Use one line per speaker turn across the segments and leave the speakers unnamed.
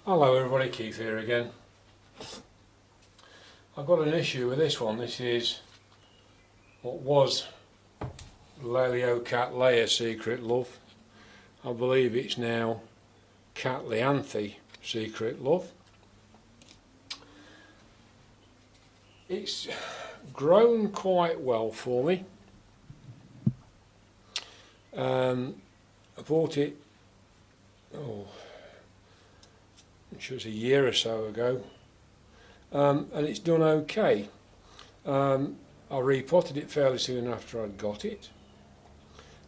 Hello everybody, Keith here again. I've got an issue with this one. This is what was Laeliocattleya Secret Love. I believe it's now Cattleanthe Secret Love. It's grown quite well for me. I bought it which was a year or so ago, and it's done okay. I repotted it fairly soon after I'd got it,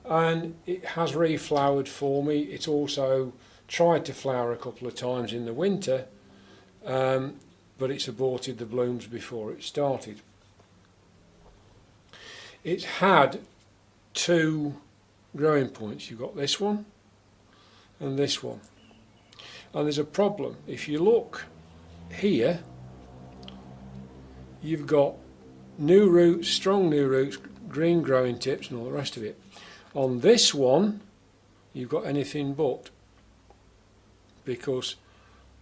and it has reflowered for me. It's also tried to flower a couple of times in the winter, but it's aborted the blooms before it started. It's had two growing points. You've got this one and this one. And there's a problem. If you look here, you've got new roots, strong new roots, green growing tips and all the rest of it. On this one, you've got anything but, because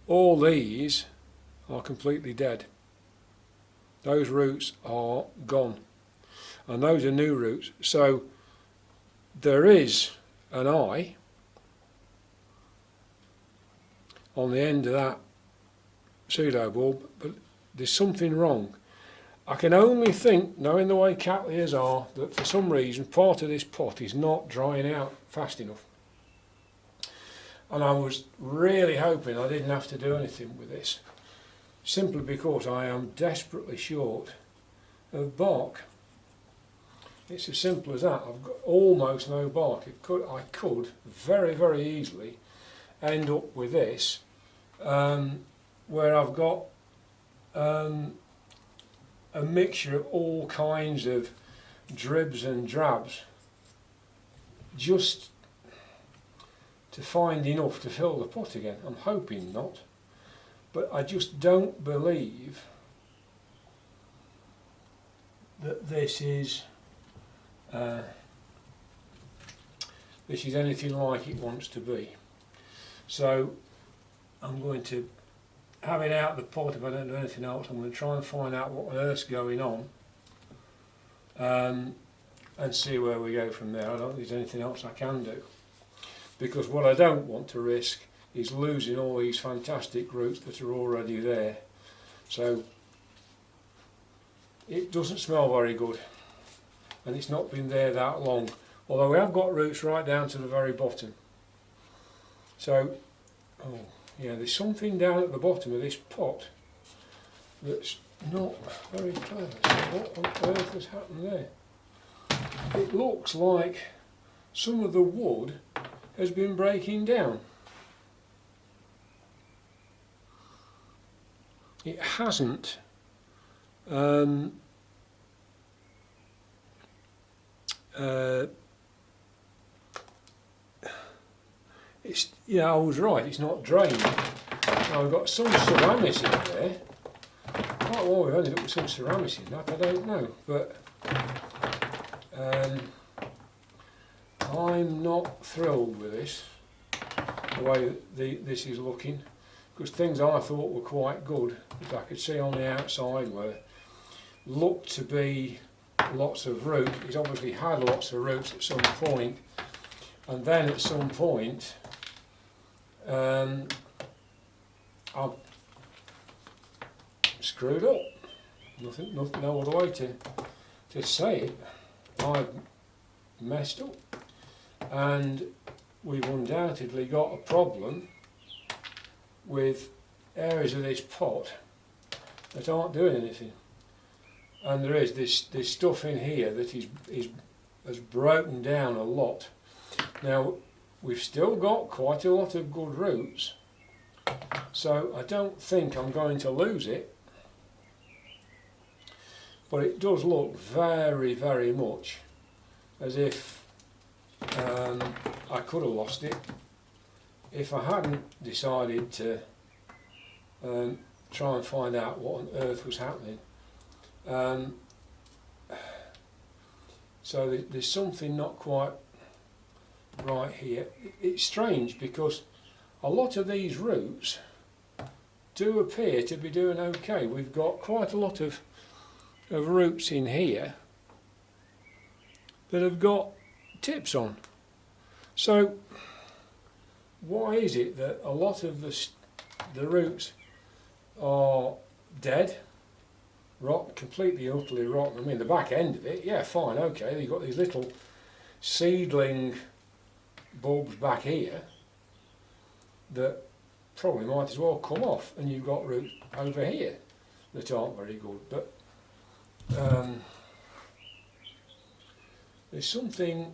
all these are completely dead. Those roots are gone. And those are new roots. So there is an eye on the end of that pseudo bulb, but there's something wrong. I can only think, knowing the way Cattleyas are, that for some reason part of this pot is not drying out fast enough. And I was really hoping I didn't have to do anything with this, simply because I am desperately short of bark. It's as simple as that. I've got almost no bark. I could very, very easily end up with this, where I've got a mixture of all kinds of dribs and drabs, just to find enough to fill the pot again. I'm hoping not, but I just don't believe that this is anything like it wants to be. So I'm going to have it out of the pot. If I don't do anything else, I'm going to try and find out what on earth's going on, and see where we go from there. I don't think there's anything else I can do, because what I don't want to risk is losing all these fantastic roots that are already there. So it doesn't smell very good, and it's not been there that long, although we have got roots right down to the very bottom. So, yeah, there's something down at the bottom of this pot that's not very clever. So what on earth has happened there? It looks like some of the wood has been breaking down. It hasn't it's, I was right, it's not drained. Now I've got some ceramics in there. Quite well we've ended up with some ceramics in that, I don't know. But I'm not thrilled with this, the way this is looking, because things I thought were quite good, that I could see on the outside, were looked to be lots of root. He's obviously had lots of roots at some point, and then at some point I've screwed up. Nothing, no other way to say it. I've messed up, and we've undoubtedly got a problem with areas of this pot that aren't doing anything. And there is this stuff in here that has broken down a lot. Now we've still got quite a lot of good roots, so I don't think I'm going to lose it, but it does look very, very much as if I could have lost it if I hadn't decided to try and find out what on earth was happening. So there's something not quite right here. It's strange, because a lot of these roots do appear to be doing okay. We've got quite a lot of roots in here that have got tips on. So why is it that a lot of the roots are dead, rotten, completely utterly rotten? I mean, the back end of it, yeah, fine, okay, you've got these little seedling bulbs back here that probably might as well come off, and you've got roots over here that aren't very good. But there's something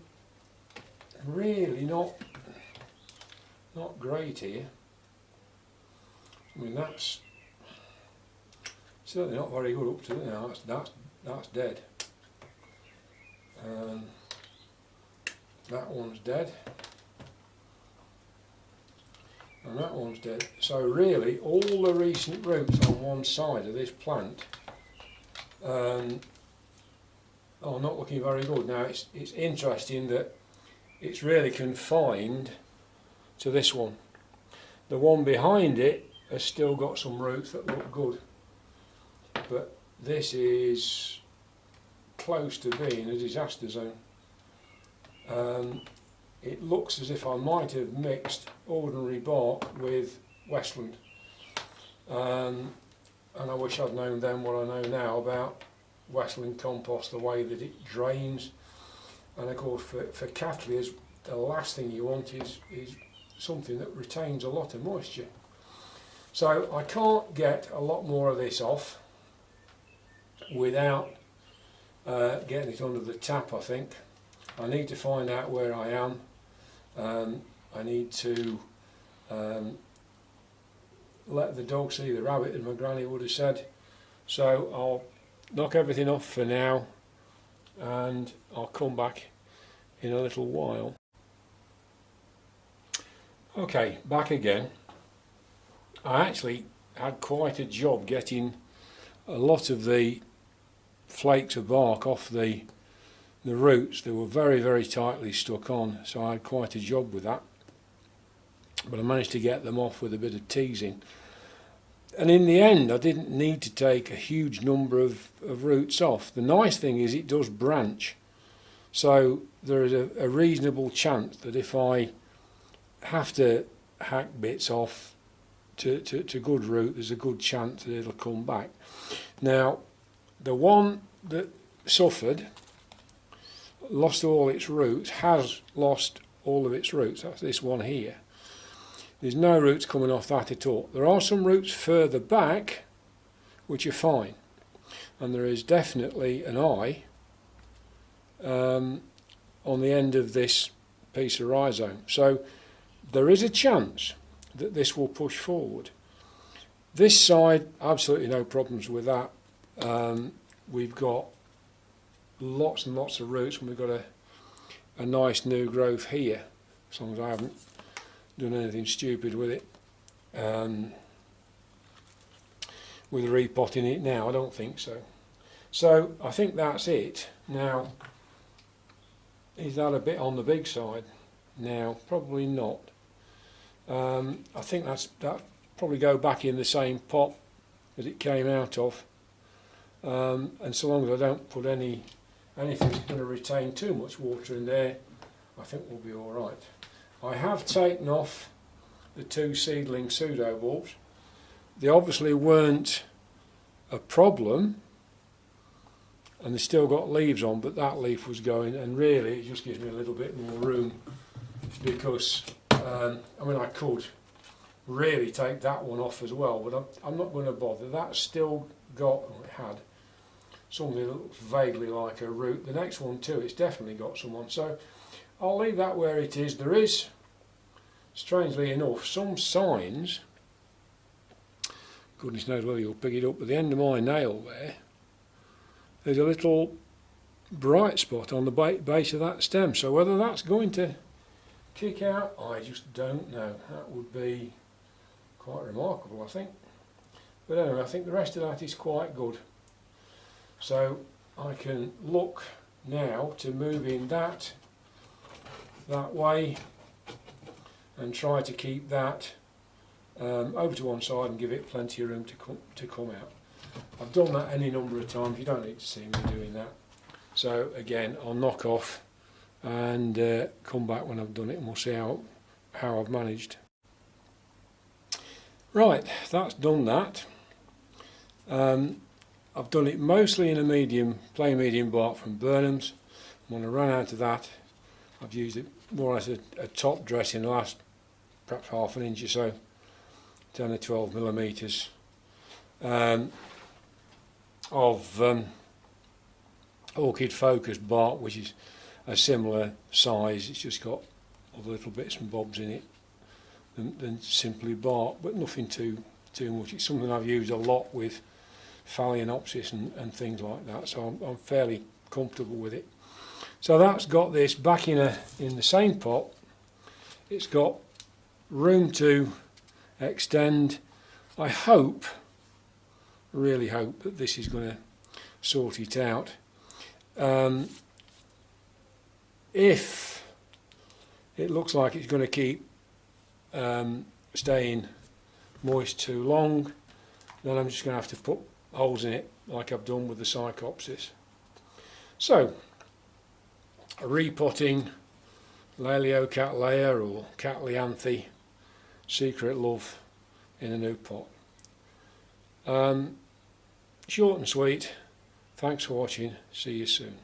really not great here. I mean, that's certainly not very good up to now. That's dead. That one's dead, and that one's dead. So really, all the recent roots on one side of this plant are not looking very good. Now it's interesting that it's really confined to this one. The one behind it has still got some roots that look good, but this is close to being a disaster zone. It looks as if I might have mixed ordinary bark with Westland, and I wish I'd known then what I know now about Westland compost, the way that it drains. And of course for Cattleyas, the last thing you want is something that retains a lot of moisture. So I can't get a lot more of this off without getting it under the tap, I think. I need to find out where I am. I need to let the dog see the rabbit, as my granny would have said. So I'll knock everything off for now, and I'll come back in a little while. Okay, back again. I actually had quite a job getting a lot of the flakes of bark off the roots. They were very, very tightly stuck on, so I had quite a job with that. But I managed to get them off with a bit of teasing. And in the end, I didn't need to take a huge number of roots off. The nice thing is it does branch. So there is a reasonable chance that if I have to hack bits off to good root, there's a good chance that it'll come back. Now, the one that suffered, lost all its roots, has lost all of its roots. That's this one here. There's no roots coming off that at all. There are some roots further back which are fine, and there is definitely an eye on the end of this piece of rhizome. So there is a chance that this will push forward. This side, absolutely no problems with that. We've got lots and lots of roots, and we've got a nice new growth here, as long as I haven't done anything stupid with it. With repotting it now, I don't think so. So I think that's it. Now, is that a bit on the big side? Now, probably not. I think that probably go back in the same pot that it came out of. And so long as I don't put anything that's going to retain too much water in there, I think we'll be all right. I have taken off the two seedling pseudo bulbs. They obviously weren't a problem, and they still got leaves on, but that leaf was going, and really it just gives me a little bit more room, because I mean, I could really take that one off as well, but I'm not going to bother. That's still got, or it had, something that looks vaguely like a root. The next one too, it's definitely got some on, so I'll leave that where it is. There is, strangely enough, some signs, goodness knows whether you'll pick it up, at the end of my nail there's a little bright spot on the base of that stem. So whether that's going to kick out, I just don't know. That would be quite remarkable, I think. But anyway, I think the rest of that is quite good. So I can look now to moving that way and try to keep that over to one side and give it plenty of room to come out. I've done that any number of times, you don't need to see me doing that. So again, I'll knock off and come back when I've done it and we'll see how I've managed. Right, that's done that. I've done it mostly in a plain medium bark from Burnham's. When I ran out of that, I've used it more or less a top dress in the last perhaps half an inch or so, 10 or 12 millimetres of Orchid Focus bark, which is a similar size. It's just got other little bits and bobs in it than simply bark, but nothing too much. It's something I've used a lot with Phalaenopsis and things like that, so I'm fairly comfortable with it. So that's got this back in the same pot. It's got room to extend. I really hope that this is going to sort it out. If it looks like it's going to keep staying moist too long, then I'm just going to have to put holes in it like I've done with the Psychopsis. So, repotting Laeliocattleya or Cattleanthe Secret Love in a new pot. Short and sweet. Thanks for watching. See you soon.